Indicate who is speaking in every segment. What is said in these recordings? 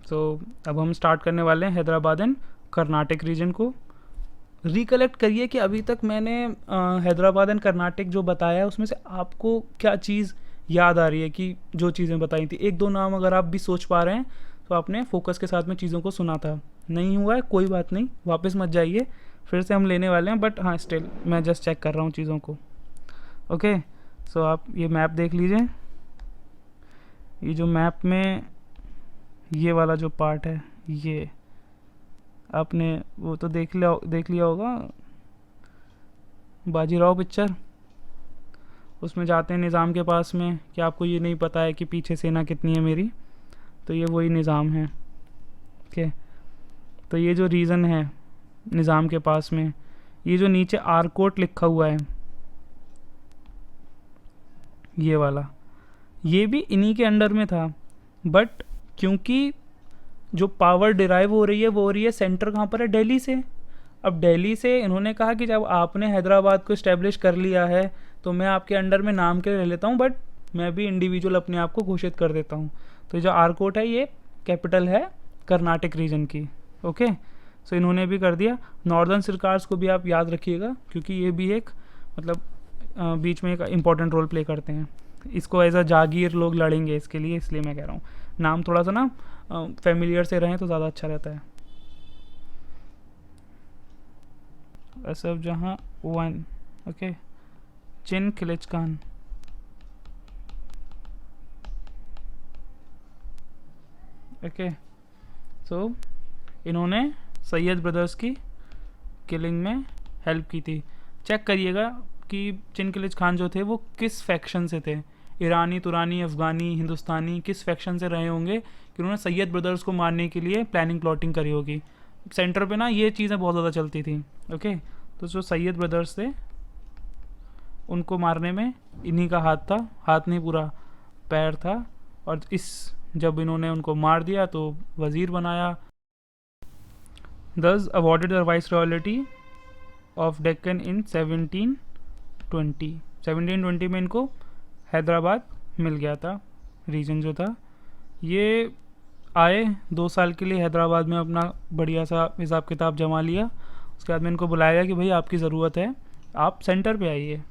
Speaker 1: अब हम स्टार्ट करने वाले हैं हैदराबाद एंड कर्नाटक रीजन को। रिकलेक्ट करिए कि अभी तक मैंने हैदराबाद एंड कर्नाटक जो बताया है उसमें से आपको क्या चीज़ याद आ रही है कि जो चीज़ें बताई थी। एक दो नाम अगर आप भी सोच पा रहे हैं तो आपने फोकस के साथ में चीज़ों को सुना था। नहीं हुआ है कोई बात नहीं, वापस मत जाइए, फिर से हम लेने वाले हैं। बट हाँ, स्टिल मैं जस्ट चेक कर रहा हूँ चीज़ों को। ओके, सो आप ये मैप देख लीजिए। ये जो मैप में ये वाला जो पार्ट है, ये आपने वो तो देख लिया होगा, बाजीराव पिक्चर। उसमें जाते हैं निज़ाम के पास में कि आपको ये नहीं पता है कि पीछे सेना कितनी है मेरी, तो ये वही निज़ाम है। ओके, तो ये जो रीज़न है निज़ाम के पास में, ये जो नीचे आरकोट लिखा हुआ है ये वाला, ये भी इन्हीं के अंडर में था। बट क्योंकि जो पावर डिराइव हो रही है वो हो रही है सेंटर कहाँ पर है, दिल्ली से। अब दिल्ली से इन्होंने कहा कि जब आपने हैदराबाद को इस्टेब्लिश कर लिया है तो मैं आपके अंडर में नाम के ले लेता हूँ, बट मैं भी इंडिविजुअल अपने आप को घोषित कर देता हूँ। तो जो आरकोट है ये कैपिटल है कर्नाटक रीजन की। ओके, सो इन्होंने भी कर दिया। नॉर्दर्न सरकार्स को भी आप याद रखिएगा क्योंकि ये भी एक मतलब बीच में एक इम्पॉर्टेंट रोल प्ले करते हैं। इसको एज अ जागीर लोग लड़ेंगे इसके लिए, इसलिए मैं कह रहा हूँ नाम थोड़ा सा ना फेमिलियर से रहें तो ज़्यादा अच्छा रहता है। असफ जहाँ वन, ओके, चिन खिलिच खान, ओके। सो इन्होंने सैयद ब्रदर्स की किलिंग में हेल्प की थी। चेक करिएगा कि चिन खिलिच खान जो थे वो किस फैक्शन से थे, ईरानी, तुरानी, अफ़गानी, हिंदुस्तानी, किस फैक्शन से रहे होंगे कि उन्होंने सैयद ब्रदर्स को मारने के लिए प्लानिंग प्लॉटिंग करी होगी। सेंटर पे ना ये चीज़ें बहुत ज़्यादा चलती थी। ओके, तो जो सैयद ब्रदर्स थे उनको मारने में इन्हीं का हाथ था, हाथ नहीं पूरा पैर था। और जब इन्होंने उनको मार दिया तो वज़ीर बनाया। Thus awarded the viceroyalty of Deccan in 1720 में इनको हैदराबाद मिल गया था, रीजन जो था। ये आए 2 साल के लिए हैदराबाद में, अपना बढ़िया सा हिसाब किताब जमा लिया। उसके बाद में इनको बुलाया गया कि भाई आपकी ज़रूरत है, आप सेंटर पे आइए।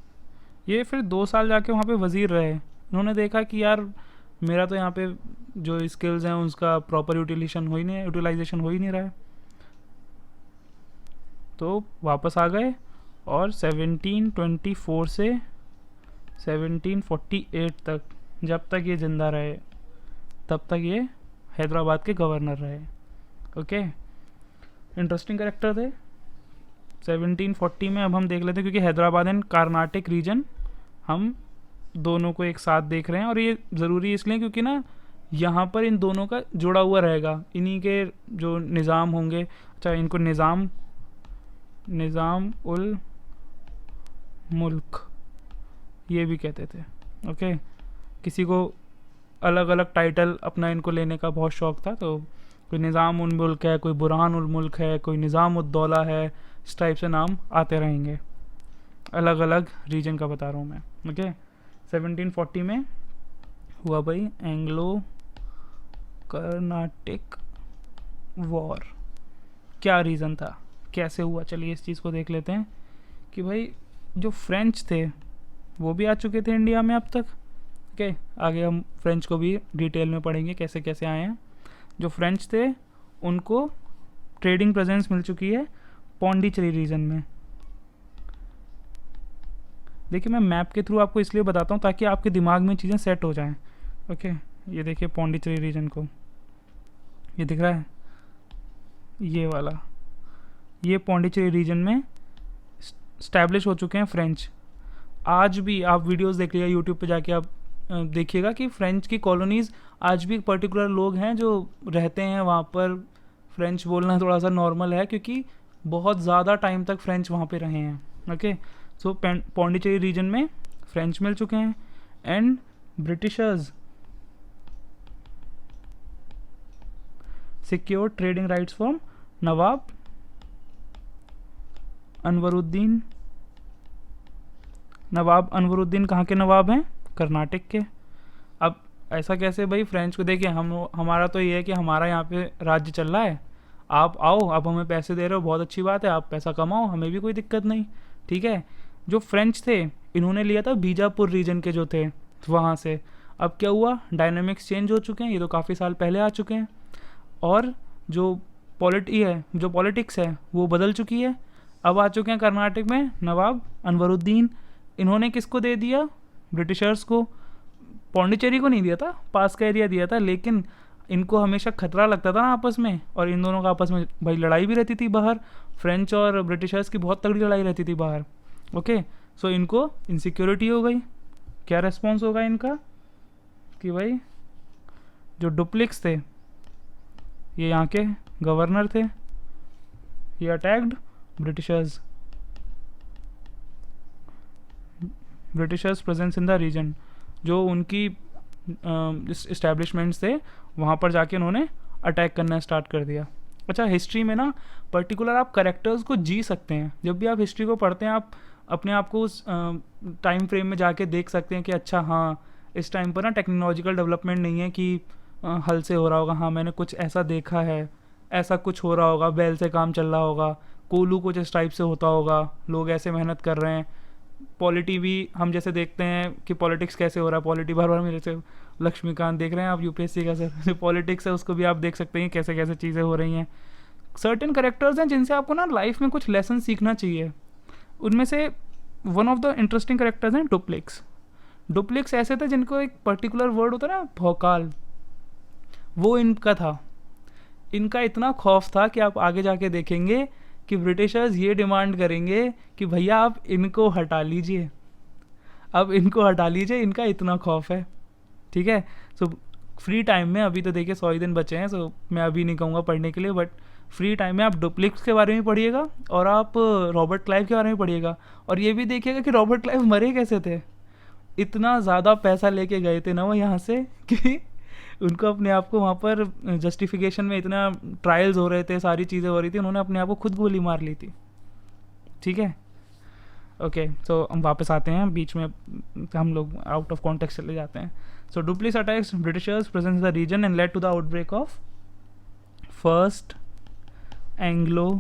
Speaker 1: ये फिर 2 साल जाके वहाँ पे वज़ीर रहे। इन्होंने देखा कि यार मेरा तो यहाँ पे जो स्किल्स हैं उसका प्रॉपर यूटिलाइजेशन हो ही नहीं रहा है। तो वापस आ गए और 1724 से 1748 तक, जब तक ये ज़िंदा रहे तब तक ये हैदराबाद के गवर्नर रहे। ओके, इंटरेस्टिंग कैरेक्टर थे। 1740 में अब हम देख लेते हैं क्योंकि हैदराबाद एंड कर्नाटक रीजन हम दोनों को एक साथ देख रहे हैं और ये ज़रूरी इसलिए क्योंकि ना यहाँ पर इन दोनों का जुड़ा हुआ रहेगा। इन्हीं के जो निज़ाम होंगे, अच्छा इनको निज़ाम उल मुल्क ये भी कहते थे। ओके, किसी को अलग अलग टाइटल अपना इनको लेने का बहुत शौक था, तो कोई निज़ाम उल मुल्क है, कोई बुरहान उल मुल्क है, कोई निज़ाम उद दौला है, इस टाइप से नाम आते रहेंगे। अलग अलग रीजन का बता रहा हूँ मैं। ओके, 1740 में हुआ भाई एंग्लो कर्नाटिक वॉर। क्या रीज़न था, कैसे हुआ, चलिए इस चीज़ को देख लेते हैं कि भाई जो फ्रेंच थे वो भी आ चुके थे इंडिया में अब तक। ओके, आगे हम फ्रेंच को भी डिटेल में पढ़ेंगे कैसे कैसे आए हैं। जो फ्रेंच थे उनको ट्रेडिंग प्रेजेंस मिल चुकी है पौंडीचेरी रीजन में। देखिए मैं मैप के थ्रू आपको इसलिए बताता हूँ ताकि आपके दिमाग में चीज़ें सेट हो जाएं। ओके, ये देखिए पौंडीचेरी रीजन को, ये दिख रहा है ये वाला, ये पौंडीचेरी रीजन में स्टैब्लिश हो चुके हैं फ्रेंच। आज भी आप वीडियोस देख लिया यूट्यूब पे जाके, आप देखिएगा कि फ्रेंच की कॉलोनीज़ आज भी पर्टिकुलर लोग हैं जो रहते हैं वहाँ पर। फ्रेंच बोलना थोड़ा सा नॉर्मल है क्योंकि बहुत ज़्यादा टाइम तक फ्रेंच वहाँ पे रहे हैं। ओके, सो पौंडीचेरी रीजन में फ्रेंच मिल चुके हैं and Britishers secure trading rights from Nawab Anwaruddin. Nawab Anwaruddin कहाँ के नवाब हैं, कर्नाटक के। अब ऐसा कैसे भाई? फ्रेंच को देखिए, हम हमारा तो ये है कि हमारा यहाँ पे राज्य चल रहा है, आप आओ, आप हमें पैसे दे रहे हो, बहुत अच्छी बात है, आप पैसा कमाओ, हमें भी कोई दिक्कत नहीं, ठीक है। जो फ्रेंच थे, इन्होंने लिया था बीजापुर रीजन के जो थे वहाँ से। अब क्या हुआ, डायनामिक्स चेंज हो चुके हैं, ये तो काफ़ी साल पहले आ चुके हैं, और जो जो पॉलिटिक्स है वो बदल चुकी है। अब आ चुके हैं कर्नाटक में नवाब अनवरुद्दीन। इन्होंने किसको दे दिया? ब्रिटिशर्स को। पौंडीचेरी को नहीं दिया था, पास का एरिया दिया था, लेकिन इनको हमेशा खतरा लगता था ना आपस में, और इन दोनों का आपस में भाई लड़ाई भी रहती थी बाहर, फ्रेंच और ब्रिटिशर्स की बहुत तगड़ी लड़ाई रहती थी बाहर। ओके, सो इनको इनसिक्योरिटी हो गई। क्या रेस्पॉन्स होगा इनका कि भाई जो डुप्लिक्स थे, ये यहाँ के गवर्नर थे, ये attacked Britishers presence in the region. जो उनकी इस्टेब्लिशमेंट्स थे वहाँ पर जाके उन्होंने अटैक करना स्टार्ट कर दिया। अच्छा, हिस्ट्री में ना पर्टिकुलर आप करेक्टर्स को जी सकते हैं। जब भी आप हिस्ट्री को पढ़ते हैं, आप अपने आप को उस टाइम फ्रेम में जाके देख सकते हैं कि अच्छा हाँ, इस टाइम पर ना टेक्नोलॉजिकल डेवलपमेंट नहीं है कि हल से हो रहा होगा, हाँ मैंने कुछ ऐसा देखा है, ऐसा कुछ हो रहा होगा, बैल से काम चल रहा होगा, कोलू कुछ इस टाइप से होता होगा, लोग ऐसे मेहनत कर रहे हैं। पॉलिटी भी हम जैसे देखते हैं कि पॉलिटिक्स कैसे हो रहा है, पॉलिटी बार बार मेरे से लक्ष्मीकांत देख रहे हैं आप, यूपीएससी का सर, जो पॉलिटिक्स है उसको भी आप देख सकते हैं कैसे कैसे चीज़ें हो रही हैं। सर्टेन करेक्टर्स हैं जिनसे आपको ना लाइफ में कुछ लेसन सीखना चाहिए। उनमें से one of the interesting characters हैं डुप्लिक्स ऐसे थे जिनको एक पर्टिकुलर वर्ड होता है ना, भौकाल, वो इनका था। इनका इतना खौफ था कि आप आगे जाके देखेंगे कि ब्रिटिशर्स ये डिमांड करेंगे कि भैया आप इनको हटा लीजिए, अब इनको हटा लीजिए, इनका इतना खौफ है, ठीक है। सो फ्री टाइम में, अभी तो देखिए 100 ही दिन बचे हैं, सो मैं अभी नहीं कहूँगा पढ़ने के लिए, बट फ्री टाइम में आप डुप्लिक्स के बारे में पढ़िएगा और आप रॉबर्ट क्लाइव के बारे में पढ़िएगा, और ये भी देखिएगा कि रॉबर्ट क्लाइव मरे कैसे थे। इतना ज़्यादा पैसा लेके गए थे ना वो यहाँ से कि उनको अपने आप को वहाँ पर जस्टिफिकेशन में, इतना ट्रायल्स हो रहे थे, सारी चीज़ें हो रही थी, उन्होंने अपने आप को खुद गोली मार ली थी, ठीक है। ओके, सो हम वापस आते हैं, बीच में हम लोग आउट ऑफ कॉन्टेक्स्ट चले जाते हैं। So Dupleix attacks Britishers presence the region and led to the outbreak of first Anglo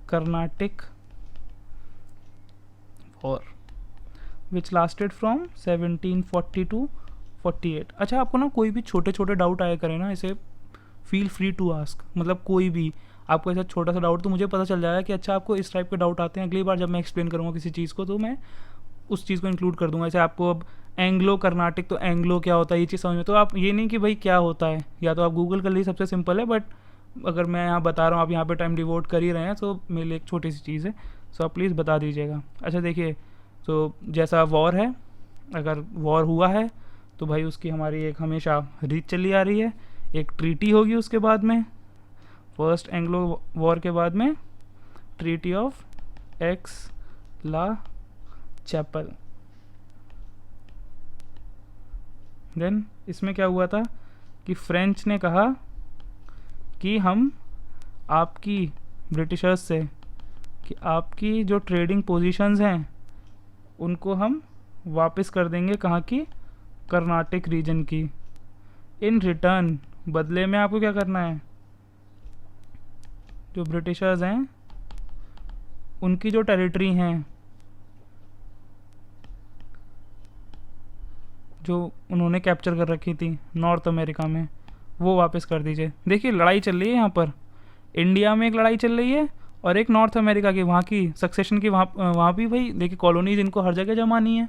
Speaker 1: Carnatic war which lasted from 1740 to 48। अच्छा, आपको ना कोई भी छोटे छोटे डाउट आया करें ना, इसे फील फ्री टू आस्क, मतलब कोई भी आपको ऐसा छोटा सा डाउट, तो मुझे पता चल जाएगा कि अच्छा आपको इस टाइप के डाउट आते हैं। अगली बार जब मैं एक्सप्लेन करूँगा किसी चीज़ को तो मैं उस चीज़ को इंक्लूड कर दूंगा। जैसे आपको अब एंग्लो कर्नाटिक, तो एंग्लो क्या होता है ये चीज़ समझ में, तो आप ये नहीं कि भाई क्या होता है, या तो आप गूगल कर लीजिए, सबसे सिंपल है, बट अगर मैं यहाँ बता रहा हूँ, आप यहाँ पे टाइम डिवोट कर ही रहे हैं, तो मेरे लिए एक छोटी सी चीज़ है, सो आप प्लीज़ बता दीजिएगा। अच्छा देखिए, तो जैसा वॉर है, अगर वॉर हुआ है तो भाई उसकी हमारी एक हमेशा रीत चली आ रही है, एक ट्रीटी होगी उसके बाद में, फर्स्ट एंग्लो वॉर के बाद में treaty of Aix la Chapelle. Then इसमें क्या हुआ था कि फ्रेंच ने कहा कि हम आपकी ब्रिटिशर्स से कि आपकी जो ट्रेडिंग पोजीशंस हैं उनको हम वापस कर देंगे, कहाँ की? कर्नाटक रीजन की। इन रिटर्न, बदले में आपको क्या करना है, जो ब्रिटिशर्स हैं उनकी जो टेरिटरी हैं, जो उन्होंने कैप्चर कर रखी थी नॉर्थ अमेरिका में, वो वापस कर दीजिए। देखिए लड़ाई चल रही है यहाँ पर, इंडिया में एक लड़ाई चल रही है और एक नॉर्थ अमेरिका की, वहाँ की सक्सेशन की, वहाँ भी भाई देखिए कॉलोनीज इनको हर जगह जमानी है,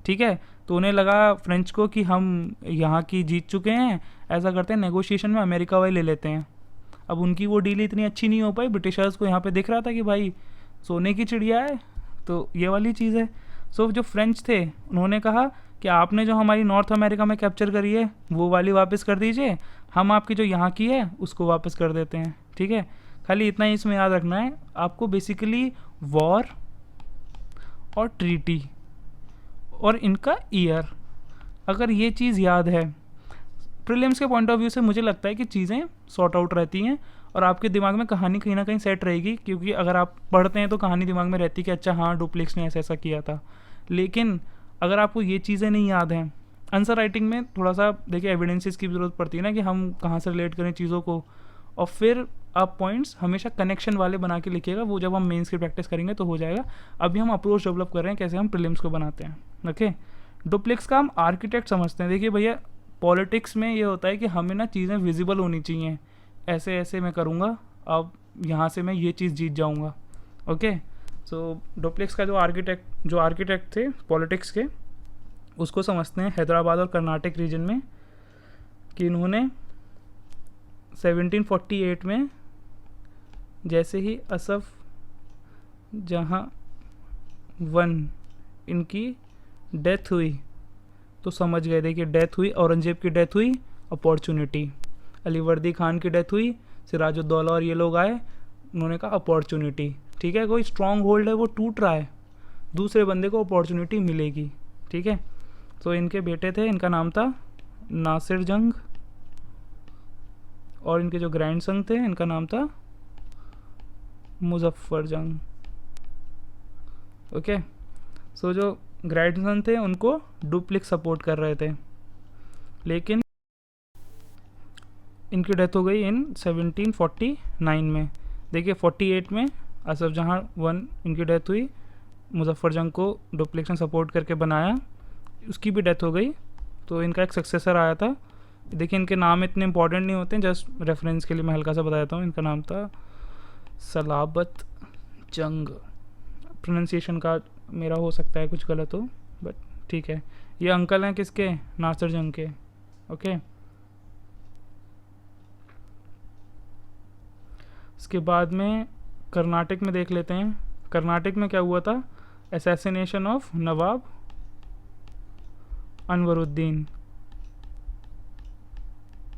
Speaker 1: ठीक है। तो उन्हें लगा फ्रेंच को कि हम यहाँ की जीत चुके हैं, ऐसा करते हैं नेगोशिएशन में अमेरिका वाले ले लेते हैं। अब उनकी वो डील इतनी अच्छी नहीं हो पाई, ब्रिटिशर्स को यहाँ पे दिख रहा था कि भाई सोने की चिड़िया है, तो ये वाली चीज़ है। सो जो फ्रेंच थे उन्होंने कहा कि आपने जो हमारी नॉर्थ अमेरिका में कैप्चर करी है वो वाली वापस कर दीजिए, हम आपकी जो यहाँ की है उसको वापस कर देते हैं, ठीक है। खाली इतना ही इसमें याद रखना है आपको, बेसिकली वॉर और ट्रीटी और इनका ईयर, अगर ये चीज़ याद है प्रीलिम्स के पॉइंट ऑफ व्यू से, मुझे लगता है कि चीज़ें सॉर्ट आउट रहती हैं और आपके दिमाग में कहानी कहीं ना कहीं सेट रहेगी, क्योंकि अगर आप पढ़ते हैं तो कहानी दिमाग में रहती है कि अच्छा हाँ डुप्लिक्स ने ऐसा ऐसा किया था। लेकिन अगर आपको ये चीज़ें नहीं याद हैं आंसर राइटिंग में थोड़ा सा देखिए एविडेंसेस की ज़रूरत पड़ती है ना, कि हम कहाँ से रिलेट करें चीज़ों को, और फिर आप पॉइंट्स हमेशा कनेक्शन वाले बना के लिखिएगा, वो जब हम मेंस की प्रैक्टिस करेंगे तो हो जाएगा। अभी हम अप्रोच डेवलप कर रहे हैं कैसे हम प्रीलिम्स को बनाते हैं। ओके, डुप्लेक्स का हम आर्किटेक्ट समझते हैं। देखिए भैया, पॉलिटिक्स में ये होता है कि हमें ना चीज़ें विजिबल होनी चाहिए, ऐसे ऐसे मैं करूँगा, अब यहाँ से मैं ये चीज़ जीत जाऊँगा। ओके, सो डुप्लेक्स का जो आर्किटेक्ट थे पॉलिटिक्स के, उसको समझते हैं हैदराबाद और कर्नाटक रीजन में, कि इन्होंने 1748 में जैसे ही असफ जहाँ वन इनकी डेथ हुई तो समझ गए थे कि डेथ हुई, औरंगजेब की डेथ हुई, अपॉर्चुनिटी, अलीवर्दी खान की डेथ हुई, सिराजुद्दौला और ये लोग आए, उन्होंने कहा अपॉर्चुनिटी। ठीक है, कोई स्ट्रॉन्ग होल्ड है वो टूट रहा है, दूसरे बंदे को अपॉर्चुनिटी मिलेगी। ठीक है, तो इनके बेटे थे, इनका नाम था नासिर जंग, और इनके जो ग्रैंडसन थे इनका नाम था मुजफ्फर जंग। ओके, सो जो ग्रैंडसन थे उनको डुप्लेक्स सपोर्ट कर रहे थे, लेकिन इनकी डेथ हो गई इन 1749 में। देखिए 48 में असफ जहाँ वन इनकी डेथ हुई, मुजफ्फर जंग को डुप्लेक्स ने सपोर्ट करके बनाया, उसकी भी डेथ हो गई, तो इनका एक सक्सेसर आया था। देखिए इनके नाम इतने इंपॉर्टेंट नहीं होते हैं, जस्ट रेफरेंस के लिए मैं हल्का सा बता देता हूँ। इनका नाम था सलाबत जंग, प्रोनाउंसिएशन का मेरा हो सकता है कुछ गलत हो, बट ठीक है। ये अंकल हैं किसके, नासिर जंग के। ओके, इसके बाद में कर्नाटक में देख लेते हैं। कर्नाटक में क्या हुआ था, असैसिनेशन ऑफ नवाब अनवरुद्दीन।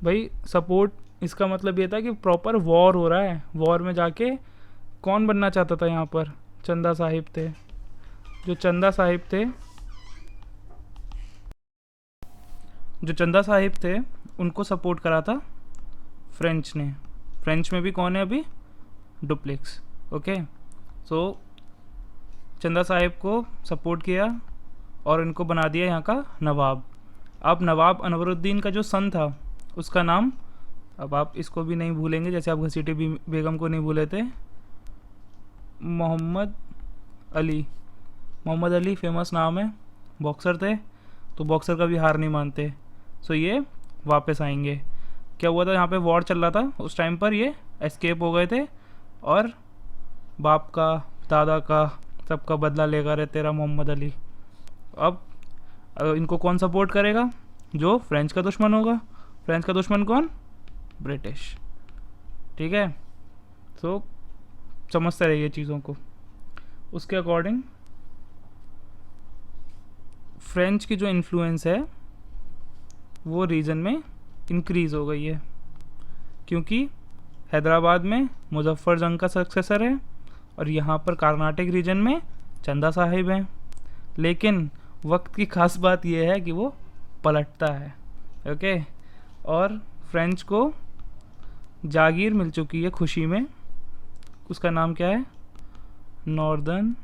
Speaker 1: भाई सपोर्ट, इसका मतलब ये था कि प्रॉपर वॉर हो रहा है, वॉर में जाके कौन बनना चाहता था यहाँ पर, चंदा साहिब थे। जो चंदा साहिब थे उनको सपोर्ट करा था फ्रेंच ने। फ्रेंच में भी कौन है अभी, डुप्लेक्स। ओके, सो चंदा साहिब को सपोर्ट किया और इनको बना दिया यहाँ का नवाब। अब नवाब अनवरुद्दीन का जो सन था उसका नाम, अब आप इसको भी नहीं भूलेंगे जैसे आप घसीटी बेगम को नहीं भूले थे, मोहम्मद अली फेमस नाम है, बॉक्सर थे, तो बॉक्सर का भी हार नहीं मानते। सो ये वापस आएंगे। क्या हुआ था, यहाँ पे वॉर चल रहा था उस टाइम पर, ये एस्केप हो गए थे और बाप का, दादा का, सबका बदला लेगा रे तेरा मोहम्मद अली। अब इनको कौन सपोर्ट करेगा, जो फ्रेंच का दुश्मन होगा। फ्रेंच का दुश्मन कौन, ब्रिटिश। ठीक है, सो समझते रहिए चीज़ों को। उसके अकॉर्डिंग फ्रेंच की जो इन्फ्लुएंस है वो रीजन में इंक्रीज़ हो गई है, क्योंकि हैदराबाद में मुजफ्फर जंग का सक्सेसर है और यहाँ पर कर्नाटक रीजन में चंदा साहिब हैं। लेकिन वक्त की खास बात यह है कि वो पलटता है। ओके, और फ्रेंच को जागीर मिल चुकी है खुशी में, उसका नाम क्या है, नॉर्दर्न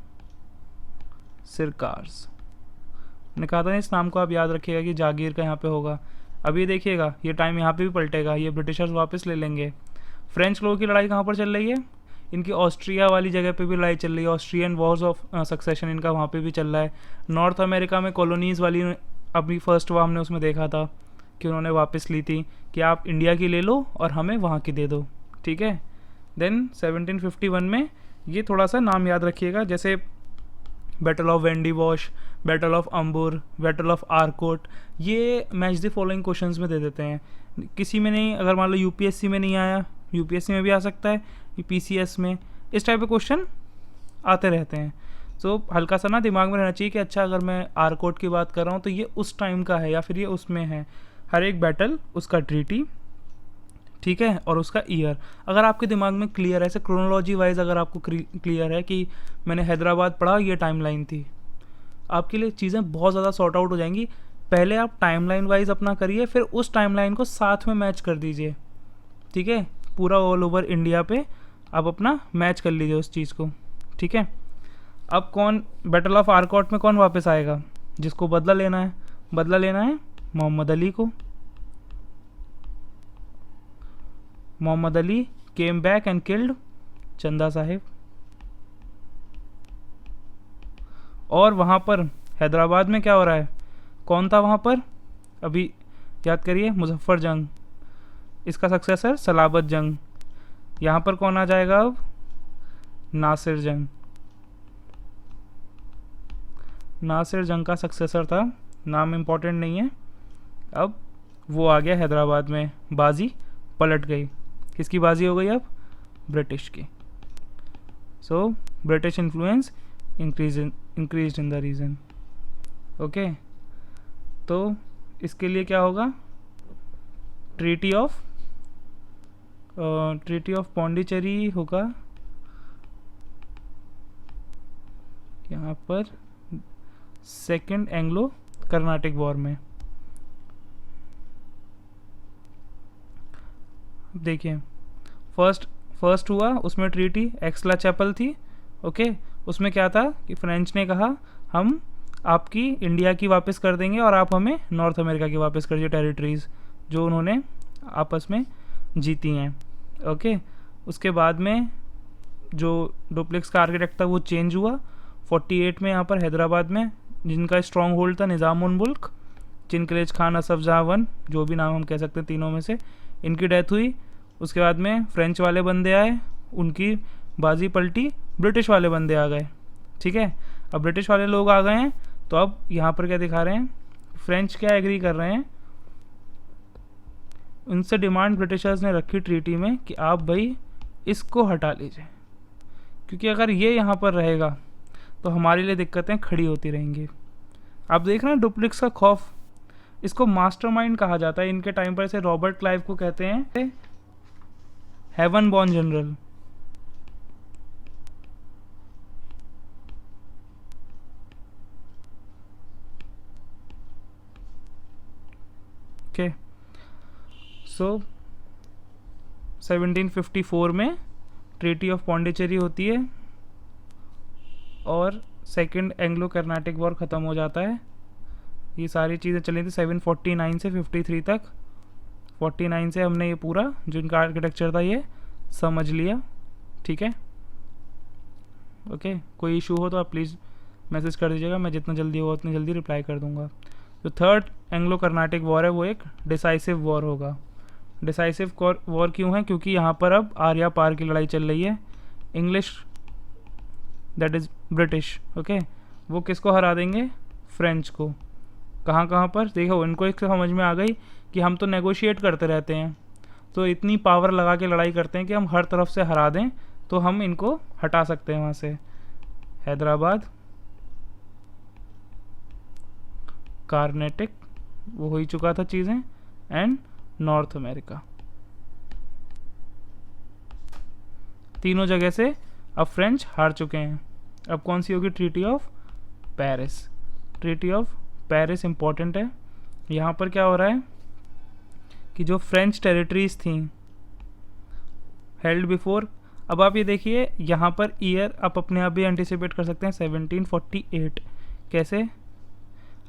Speaker 1: सिरकार्स। मैंने कहा था इस नाम को आप याद रखिएगा कि जागीर का यहाँ पे होगा। अभी देखिएगा ये टाइम यहाँ पे भी पलटेगा, ये ब्रिटिशर्स वापस ले लेंगे। फ्रेंच लोगों की लड़ाई कहाँ पर चल रही है, इनकी ऑस्ट्रिया वाली जगह पे भी लड़ाई चल रही है, ऑस्ट्रियन वॉर्स ऑफ सक्सेशन इनका वहाँ पे भी चल रहा है। नॉर्थ अमेरिका में कॉलोनीज़ वाली अभी फर्स्ट वॉर हमने उसमें देखा था कि उन्होंने वापस ली थी कि आप इंडिया की ले लो और हमें वहाँ की दे दो। ठीक है, देन 1751 में ये थोड़ा सा नाम याद रखिएगा, जैसे battle of Wandiwash, battle of Ambur, battle of Arcot, ये मैच द फॉलोइंग क्वेश्चंस में दे देते हैं। किसी में नहीं, अगर मान लो यूपीएससी में नहीं आया, यूपीएससी में भी आ सकता है, पीसीएस में, इस टाइप के क्वेश्चन आते रहते हैं। सो हल्का सा ना दिमाग में रहना चाहिए कि अच्छा अगर मैं आरकोट की बात कर रहा हूँ तो ये उस टाइम का है या फिर ये उसमें है। हर एक बैटल उसका ट्रीटी, ठीक है, और उसका ईयर अगर आपके दिमाग में क्लियर है, ऐसे क्रोनोलॉजी वाइज अगर आपको क्लियर है कि मैंने हैदराबाद पढ़ा, ये टाइमलाइन थी, आपके लिए चीज़ें बहुत ज़्यादा सॉर्ट आउट हो जाएंगी। पहले आप टाइमलाइन वाइज अपना करिए, फिर उस टाइमलाइन को साथ में मैच कर दीजिए। ठीक है, पूरा ऑल ओवर इंडिया पे आप अपना मैच कर लीजिए उस चीज़ को। ठीक है, अब कौन बैटल ऑफ आरकोट में कौन वापस आएगा, जिसको बदला लेना है मोहम्मद अली को। Mohammed Ali came back and killed Chanda Sahib. और वहाँ पर हैदराबाद में क्या हो रहा है, कौन था वहाँ पर, अभी याद करिए, मुजफ्फर जंग, इसका सक्सेसर सलाबत जंग। यहाँ पर कौन आ जाएगा अब, नासिर जंग। नासिर जंग का सक्सेसर था, नाम इम्पोर्टेंट नहीं है। अब वो आ गया हैदराबाद में, बाजी पलट गई। किसकी बाजी हो गई अब, ब्रिटिश की। So British influence increase in the region. Okay, तो इसके लिए क्या होगा, ट्रीटी ऑफ पौंडीचेरी होगा यहाँ पर सेकेंड एंग्लो कर्नाटिक वॉर में। देखिए फर्स्ट हुआ, उसमें ट्रीटी एक्सला चैपल थी। ओके, उसमें क्या था कि फ्रेंच ने कहा हम आपकी इंडिया की वापस कर देंगे और आप हमें नॉर्थ अमेरिका की वापस कर दीजिए टेरिटरीज़ जो उन्होंने आपस में जीती हैं। ओके, उसके बाद में जो डुप्लेक्स का आर्किटेक्ट था वो चेंज हुआ 48 में यहाँ पर हैदराबाद में, जिनका स्ट्रॉन्ग होल्ड था निज़ाम उल मुल्क, चिनकलेज खान, असफ जहाँ वन, जो भी नाम हम कह सकते हैं तीनों में से, इनकी डेथ हुई। उसके बाद में फ्रेंच वाले बंदे आए, उनकी बाजी पलटी, ब्रिटिश वाले बंदे आ गए। ठीक है, अब ब्रिटिश वाले लोग आ गए हैं, तो अब यहाँ पर क्या दिखा रहे हैं, फ्रेंच क्या एग्री कर रहे हैं, उनसे डिमांड ब्रिटिशर्स ने रखी ट्रीटी में कि आप भाई इसको हटा लीजिए, क्योंकि अगर ये यहाँ पर रहेगा तो हमारे लिए दिक्कतें खड़ी होती रहेंगी। आप देख रहे हैं डुप्लेक्स का खौफ, इसको मास्टरमाइंड कहा जाता है। इनके टाइम पर इसे रॉबर्ट क्लाइव को कहते हैं हेवन बॉर्न जनरल। ओके, सो 1754 में ट्रीटी ऑफ पौंडीचेरी होती है और सेकंड एंग्लो कर्नाटिक वॉर ख़त्म हो जाता है। ये सारी चीज़ें चली थी 749 से 53 तक। 49 से हमने ये पूरा जो इनका आर्किटेक्चर था ये समझ लिया। ठीक है, ओके, कोई इशू हो तो आप प्लीज़ मैसेज कर दीजिएगा, मैं जितना जल्दी हो उतनी जल्दी रिप्लाई कर दूंगा। जो थर्ड एंग्लो कर्नाटिक वॉर है वो एक डिसाइसिव वॉर होगा। डिसाइसिव वॉर क्यों है, क्योंकि यहाँ पर अब आर्या पार की लड़ाई चल रही है। English that is British, okay, वो किसको हरा देंगे, फ्रेंच को। कहाँ पर देखो, इनको एक समझ में आ गई कि हम तो नेगोशिएट करते रहते हैं, तो इतनी पावर लगा के लड़ाई करते हैं कि हम हर तरफ से हरा दें तो हम इनको हटा सकते हैं वहाँ से। हैदराबाद, कार्नेटिक वो हो ही चुका था चीज़ें, एंड नॉर्थ अमेरिका, तीनों जगह से अब फ्रेंच हार चुके हैं। अब कौन सी होगी, treaty of Paris. Treaty of Paris important है। यहाँ पर क्या हो रहा है कि जो फ्रेंच टेरिटरीज थी हेल्ड बिफोर, अब आप ये देखिए यहाँ पर ईयर आप अपने आप भी एंटिसिपेट कर सकते हैं 1748। कैसे,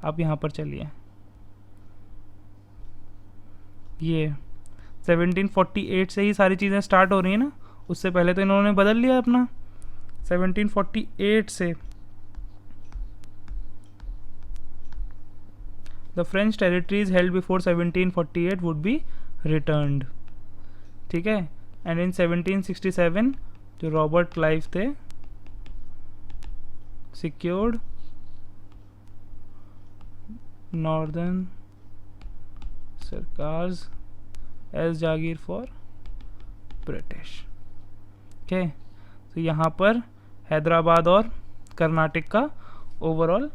Speaker 1: आप यहाँ पर चलिए, ये 1748 से ही सारी चीज़ें स्टार्ट हो रही हैं ना, उससे पहले तो इन्होंने बदल लिया अपना। 1748 से the French territories held before 1748 would be returned. ठीक है, एंड इन 1767 जो रॉबर्ट क्लाइव थे secured northern Circars as jagir for British. Okay, तो यहाँ पर हैदराबाद और कर्नाटक का ओवरऑल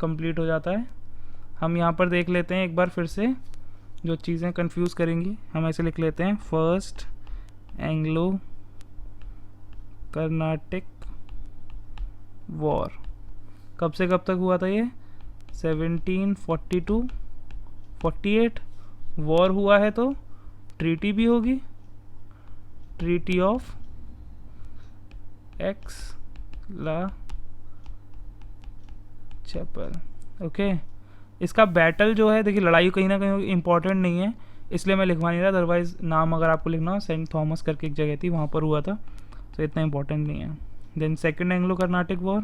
Speaker 1: कंप्लीट हो जाता है। हम यहाँ पर देख लेते हैं एक बार फिर से, जो चीज़ें कंफ्यूज करेंगी हम ऐसे लिख लेते हैं। फर्स्ट एंग्लो कर्नाटक वॉर कब से कब तक हुआ था, ये 1742 48 वॉर हुआ है, तो ट्रीटी भी होगी, treaty of Aix la Chapelle. Okay, इसका बैटल जो है, देखिए लड़ाई कहीं ना कहीं इंपॉर्टेंट नहीं है, इसलिए मैं लिखवा नहीं रहा, अदरवाइज नाम अगर आपको लिखना हो, सेंट थॉमस करके एक जगह थी, वहाँ पर हुआ था, तो इतना इंपॉर्टेंट नहीं है। Then second Anglo Carnatic war,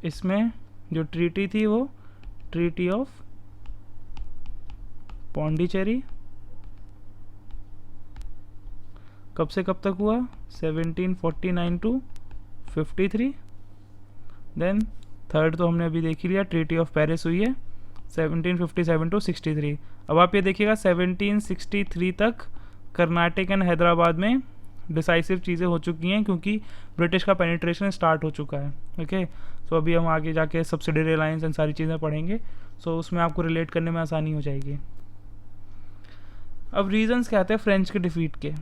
Speaker 1: इसमें जो ट्रीटी थी वो ट्रीटी ऑफ पौंडीचेरी, कब से कब तक हुआ, 1749 टू 53। देन थर्ड तो हमने अभी देख ही लिया, ट्रीटी ऑफ पेरिस हुई है 1757 टू 63। अब आप ये देखिएगा 1763 तक कर्नाटक एंड हैदराबाद में डिसाइसिव चीज़ें हो चुकी हैं, क्योंकि ब्रिटिश का पेनिट्रेशन स्टार्ट हो चुका है। ओके, सो अभी हम आगे जाके सब्सिडरी अलायंस एंड सारी चीज़ें पढ़ेंगे, सो उसमें आपको रिलेट करने में आसानी हो जाएगी। अब रीजंस क्या आते हैं फ्रेंच के डिफीट के।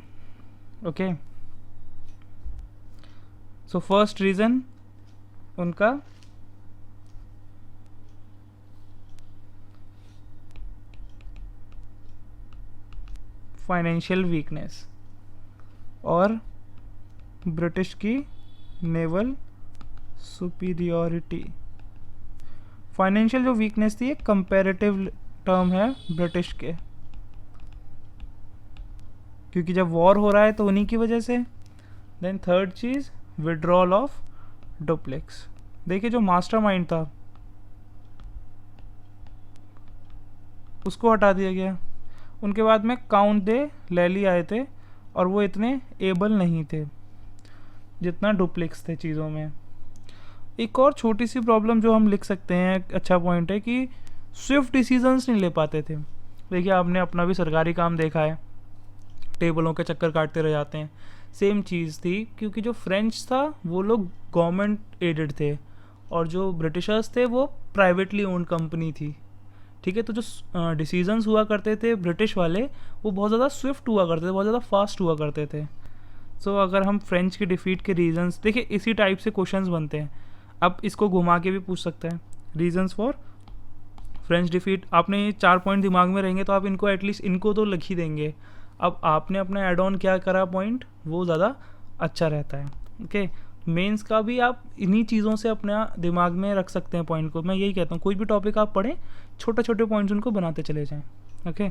Speaker 1: ओके, सो फर्स्ट रीज़न उनका फाइनेंशियल वीकनेस और ब्रिटिश की नेवल सुपीरियॉरिटी। फाइनेंशियल जो वीकनेस थी, एक कंपैरेटिव टर्म है ब्रिटिश के, क्योंकि जब वॉर हो रहा है तो उन्हीं की वजह से। देन थर्ड चीज़, विड्रॉल ऑफ डुप्लेक्स। देखिए जो मास्टरमाइंड था उसको हटा दिया गया। उनके बाद में काउंट दे लैली आए थे, और वो इतने एबल नहीं थे जितना डुप्लेक्स थे चीज़ों में। एक और छोटी सी प्रॉब्लम जो हम लिख सकते हैं, अच्छा पॉइंट है कि स्विफ्ट डिसीजंस नहीं ले पाते थे। देखिए आपने अपना भी सरकारी काम देखा है, टेबलों के चक्कर काटते रह जाते हैं, सेम चीज़ थी, क्योंकि जो फ्रेंच था वो लोग गवर्नमेंट एडेड थे, और जो ब्रिटिशर्स थे वो प्राइवेटली ओन्ड कंपनी थी। ठीक है, तो जो डिसीजंस हुआ करते थे ब्रिटिश वाले, वो बहुत ज़्यादा स्विफ्ट हुआ करते थे, बहुत ज़्यादा फास्ट हुआ करते थे। सो अगर हम फ्रेंच की डिफीट के रीजंस देखिए, इसी टाइप से क्वेश्चंस बनते हैं। अब इसको घुमा के भी पूछ सकते हैं, रीजंस फॉर फ्रेंच डिफीट। आपने ये 4 पॉइंट दिमाग में रहेंगे तो आप इनको एटलीस्ट इनको तो लिख ही देंगे। अब आपने अपना एड ऑन क्या करा पॉइंट, वो ज़्यादा अच्छा रहता है। ओके, मेंस का भी आप इन्हीं चीज़ों से अपना दिमाग में रख सकते हैं पॉइंट को। मैं यही कहता हूँ, कोई भी टॉपिक आप पढ़ें, छोटे छोटे पॉइंट्स उनको बनाते चले जाएं। ओके।